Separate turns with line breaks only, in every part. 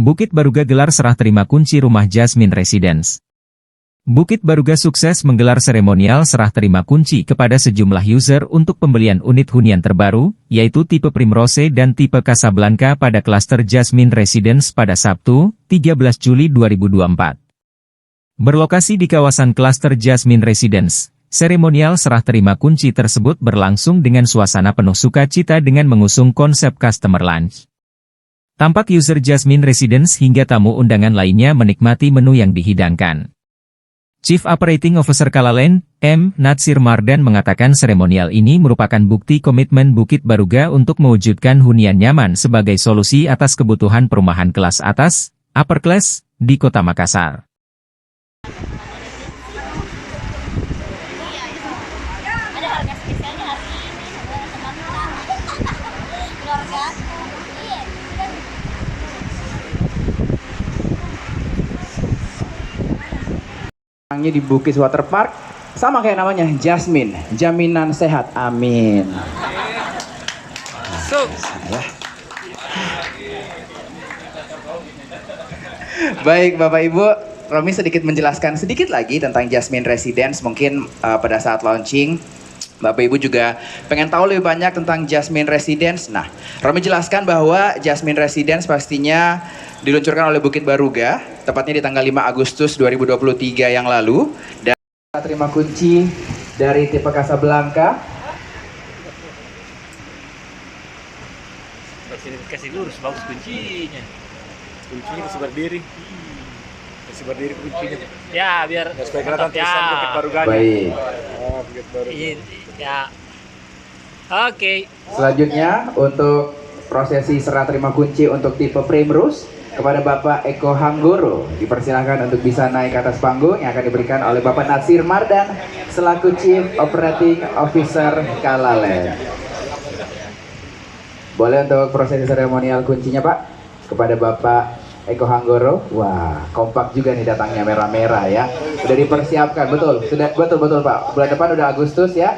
Bukit Baruga gelar serah terima kunci rumah Jasmine Residence. Bukit Baruga sukses menggelar seremonial serah terima kunci kepada sejumlah user untuk pembelian unit hunian terbaru, yaitu tipe Primrose dan tipe Casablanca pada klaster Jasmine Residence pada Sabtu, 13 Juli 2024. Berlokasi di kawasan klaster Jasmine Residence, seremonial serah terima kunci tersebut berlangsung dengan suasana penuh sukacita dengan mengusung konsep customer lunch. Tampak user Jasmine Residence hingga tamu undangan lainnya menikmati menu yang dihidangkan. Chief Operating Officer Kalaland, M. Natsir Mardan mengatakan seremonial ini merupakan bukti komitmen Bukit Baruga untuk mewujudkan hunian nyaman sebagai solusi atas kebutuhan perumahan kelas atas, upper class, di Kota Makassar.
Di Bukis Water Park sama kayak namanya Jasmine, jaminan sehat, amin. Baik Bapak Ibu, Romi sedikit menjelaskan sedikit lagi tentang Jasmine Residence. Mungkin pada saat launching Bapak Ibu juga pengen tahu lebih banyak tentang Jasmine Residence. Nah, Romi jelaskan bahwa Jasmine Residence pastinya diluncurkan oleh Bukit Baruga, tepatnya di tanggal 5 Agustus 2023 yang lalu. Dan terima kunci dari tipe Casablanca.
Kasih lurus, bagus kuncinya. Kuncinya kasih berdiri. Kasih berdiri kuncinya. Ya, biar supaya kelihatan tulisan Bukit Baruganya.
Baik.
Oh, Bukit Baruga. Ya. Oke.
Selanjutnya untuk prosesi serah terima kunci untuk tipe Primrose kepada Bapak Eko Hanggoro, dipersilakan untuk bisa naik ke atas panggung yang akan diberikan oleh Bapak Natsir Mardan selaku Chief Operating Officer Kalaland. Boleh untuk prosesi seremonial kuncinya Pak kepada Bapak Eko Hanggoro. Wah, kompak juga nih datangnya, merah-merah ya. Sudah dipersiapkan, betul. Sudah betul Pak. Bulan depan udah Agustus ya.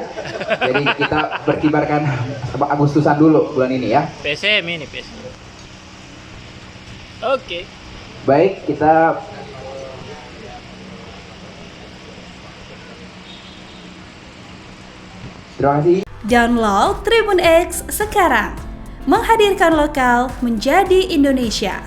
Jadi kita berkibarkan Agustusan dulu bulan ini ya.
PSM ini PSM. Oke.
Baik, kita terima kasih.
Download Tribun X sekarang. Menghadirkan lokal menjadi Indonesia.